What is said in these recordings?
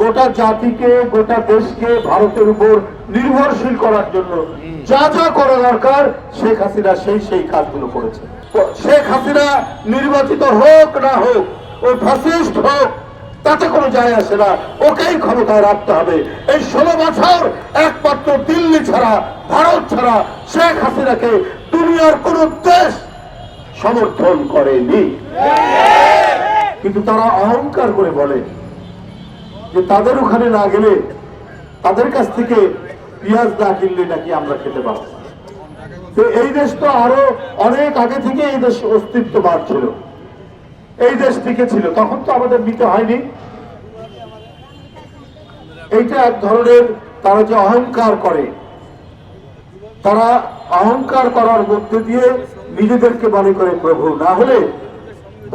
গোটা জাতিকে গোটা দেশকে ভারতের উপর নির্ভরশীল করার জন্য যা যা করা দরকার শেখ হাসিনা সেই কাজগুলো করেছে। শেখ হাসিনা নির্বাচিত হোক না হোক, ও ফ্যাসিস্ট হোক, তাতে কোনো যায় আসে না, ওকেই ক্ষমতায় রাখতে হবে। এই 16 বছর একমাত্র দিল্লি ছাড়া, ভারত ছাড়া শেখ হাসিনাকে দুনিয়ার কোন দেশ সমর্থন করেনি। কিন্তু তারা অহংকার করে বলে যে তাদের ওখানে না গেলে, তাদের কাছ থেকে পেঁয়াজ না কিনলে নাকি আমরা খেতে পারবো না। তো এই দেশ তো আরো অনেক আগে থেকে এই দেশ অস্তিত্ববান ছিল, এই দেশ টিকে ছিল, তখন তো আমাদের নিতে হয়নি। এইটা এক ধরনের তারা যে অহংকার করে, তারা অহংকার করার মধ্যে দিয়ে নিজেদেরকে মনে করে প্রভু। না হলে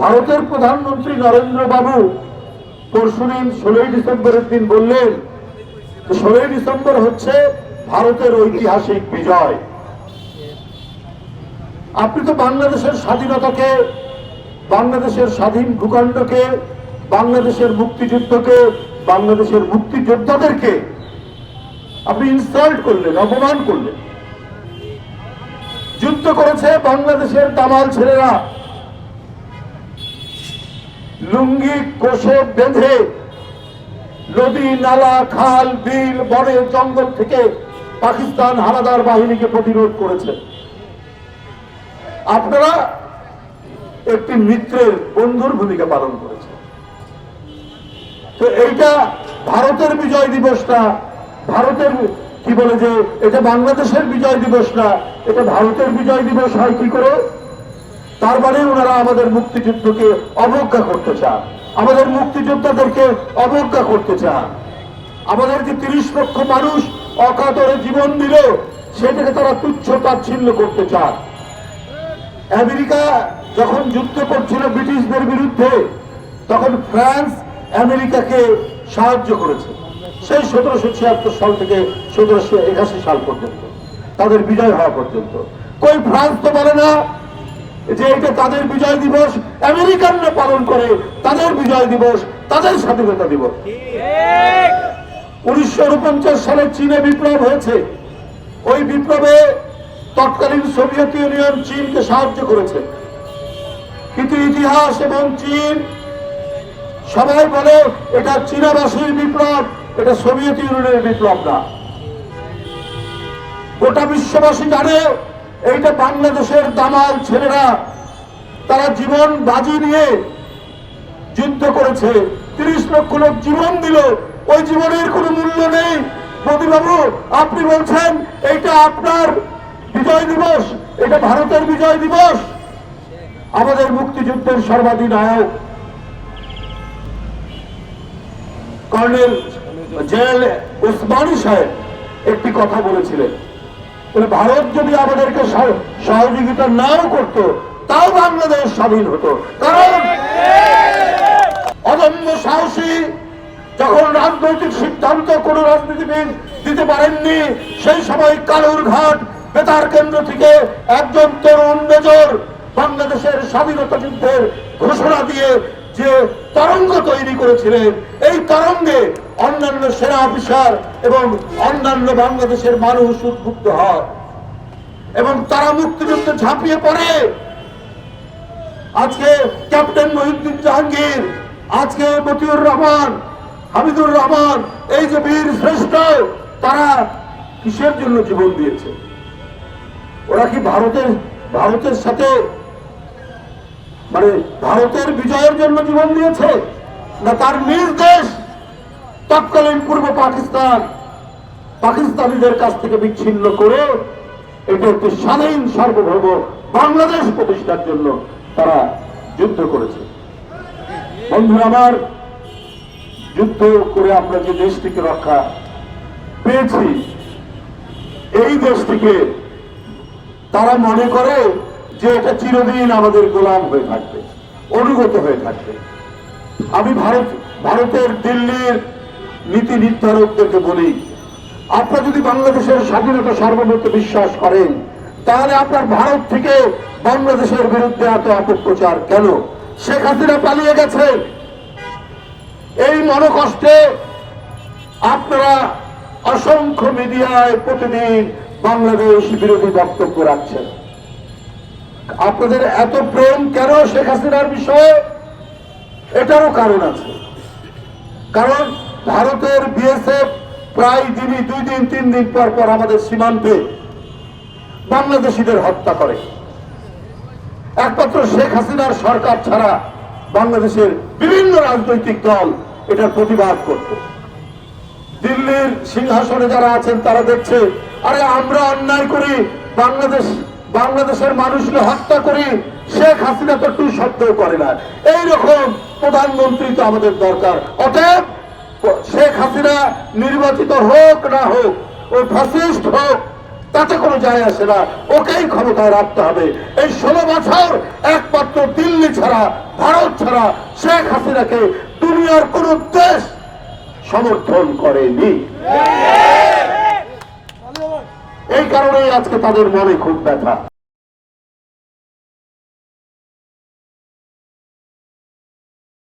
ভারতের প্রধানমন্ত্রী নরেন্দ্র বাবু পরশুদিন 16 ডিসেম্বরের দিন বললেন 16 ডিসেম্বর হচ্ছে ভারতের ঐতিহাসিক বিজয়। আপনি তো বাংলাদেশের স্বাধীনতাকে, বাংলাদেশের স্বাধীন ভূখণ্ডকে, বাংলাদেশের মুক্তিযুদ্ধকে, বাংলাদেশের মুক্তিযোদ্ধাদেরকে আপনি ইনসাল্ট করলেন, অপমান করলেন। যুদ্ধ করেছে বাংলাদেশের দামাল ছেলেরা, লুঙ্গি কোষে বেঁধে নদী নালা খাল বিল বনের জঙ্গল থেকে পাকিস্তান হানাদার বাহিনীকে প্রতিরোধ করেছে। আপনারা একটি মিত্রের, বন্ধুর ভূমিকা পালন করেছে। তো এইটা ভারতের বিজয় দিবস না, ভারতের কি বলে যে এটা বাংলাদেশের বিজয় দিবস না, এটা ভারতের বিজয় দিবস হয় কি করে? তার মানে ওনারা আমাদের মুক্তিযুদ্ধকে অবজ্ঞা করতে চান, আমাদের মুক্তিযোদ্ধাদেরকে অবজ্ঞা করতে চান। আমাদের যে 30 লক্ষ মানুষ অকাতরে জীবন দিল সেটাকে তারা তুচ্ছ তাচ্ছিল্য করতে চান। আমেরিকা যখন যুদ্ধ করছিল ব্রিটিশদের বিরুদ্ধে, তখন ফ্রান্স আমেরিকাকে সাহায্য করেছে সেই 1776 সাল থেকে 1781 সাল পর্যন্ত, তাদের বিজয় হওয়া পর্যন্ত। কই ফ্রান্স তো বলে না যে এটা তাদের বিজয় দিবস, আমেরিকানরা পালন করে তাদের বিজয় দিবস, তাদের স্বাধীনতা দিবস। 1949 সালে চীনে বিপ্লব হয়েছে, ওই বিপ্লবে তৎকালীন সোভিয়েত ইউনিয়ন চীনকে সাহায্য করেছে। কিন্তু ইতিহাস এবং চীন সবাই বলে এটা চীনাবাসীর বিপ্লব, এটা সোভিয়েত ইউনিয়নের বিপ্লব না। গোটা বিশ্ববাসী জানে এইটা বাংলাদেশের দামাল ছেলেরা, তারা জীবন বাজি নিয়ে যুদ্ধ করেছে, 30 লক্ষ লোক জীবন দিল, ওই জীবনের কোনো মূল্য নেই। মোদীবাবু আপনি বলছেন এইটা আপনার বিজয় দিবস, এটা ভারতের বিজয় দিবস। আমাদের মুক্তিযুদ্ধের সর্বাধিনায়ক কর্নেল জেনারেল ওসমানী সাহেব একটি কথা বলেছিলেন, ভারত যদি আমাদেরকে সহযোগিতা নাও করতো তাও বাংলাদেশ স্বাধীন হতো। কারণ অদম্য সাহসী যখন রাজনৈতিক সিদ্ধান্ত কোন রাজনীতিবিদ দিতে পারেননি, সেই সময় কালুরঘাট বেতার কেন্দ্র থেকে একজন তরুণ মেজর বাংলাদেশের স্বাধীনতা যুদ্ধের ঘোষণা দিয়ে যে তরঙ্গ তৈরি করেছিলেন, এই তরঙ্গে অন্যান্য সেনা অফিসার এবং অন্যান্য বাংলাদেশের মানুষ উদ্বুদ্ধ হয় এবং তারা মুক্তিযুদ্ধে ঝাঁপিয়ে পড়ে। আজকে ক্যাপ্টেন মহিউদ্দিন জাহাঙ্গীর, আজকে মতিউর রহমান, হামিদুর রহমান, এই যে বীর শ্রেষ্ঠ, তারা কিসের জন্য জীবন দিয়েছে? ওরা কি ভারতের সাথে মানে ভারতের বিজয়ের জন্য জীবন দিয়েছে, না তার নিজ দেশ তৎকালীন পূর্ব পাকিস্তানিদের কাছ থেকে বিচ্ছিন্ন করে এটা একটি স্বাধীন সার্বভৌম বাংলাদেশ প্রতিষ্ঠার জন্য তারা যুদ্ধ করেছে? বন্ধুরা আমার, যুদ্ধ করে আমরা যে দেশটিকে রক্ষা পেয়েছি, এই দেশটিকে তারা মনে করে যে এটা চিরদিন আমাদের গোলাম হয়ে থাকবে, অনুগত হয়ে থাকবে। আমি ভারতের দিল্লির নীতি নির্ধারকদেরকে বলি, আপনারা যদি বাংলাদেশের স্বাধীনতা সার্বভৌমত্বে বিশ্বাস করেন, তাহলে আপনার ভারত থেকে বাংলাদেশের বিরুদ্ধে এত অপপ্রচার কেন? শেখ হাসিনা পালিয়ে গেছে, এই মনোকষ্টে আপনারা অসংখ্য মিডিয়ায় প্রতিদিন বাংলাদেশ বিরোধী বক্তব্য রাখছেন। আপনাদের এত প্রেম কেন শেখ হাসিনার বিষয়ে? এটারও কারণ আছে। কারণ ভারতের বিএসএফ প্রায় দিনই 2 দিন 3 দিন পর পর আমাদের সীমান্তে বাংলাদেশিদের হত্যা করে। একমাত্র শেখ হাসিনার সরকার ছাড়া বাংলাদেশের বিভিন্ন রাজনৈতিক দল এটার প্রতিবাদ করত। দিল্লির সিংহাসনে যারা আছেন তারা দেখছে, আরে আমরা অন্যায় করি, বাংলাদেশের মানুষকে হত্যা করি, শেখ হাসিনা তো টু শব্দ করে না। এইরকম প্রধানমন্ত্রী তো আমাদের দরকার। অতএব শেখ হাসিনা নির্বাচিত হোক না হোক, ও ফ্যাসিস্ট হোক, তাতে কোনো যায় আসে না, ওকেই ক্ষমতায় রাখতে হবে। এই 16 বছর একমাত্র দিল্লি ছাড়া, ভারত ছাড়া শেখ হাসিনাকে দুনিয়ার কোন দেশ সমর্থন করেনি। এই কারণেই আজকে তাদের মনে খুব ব্যথা।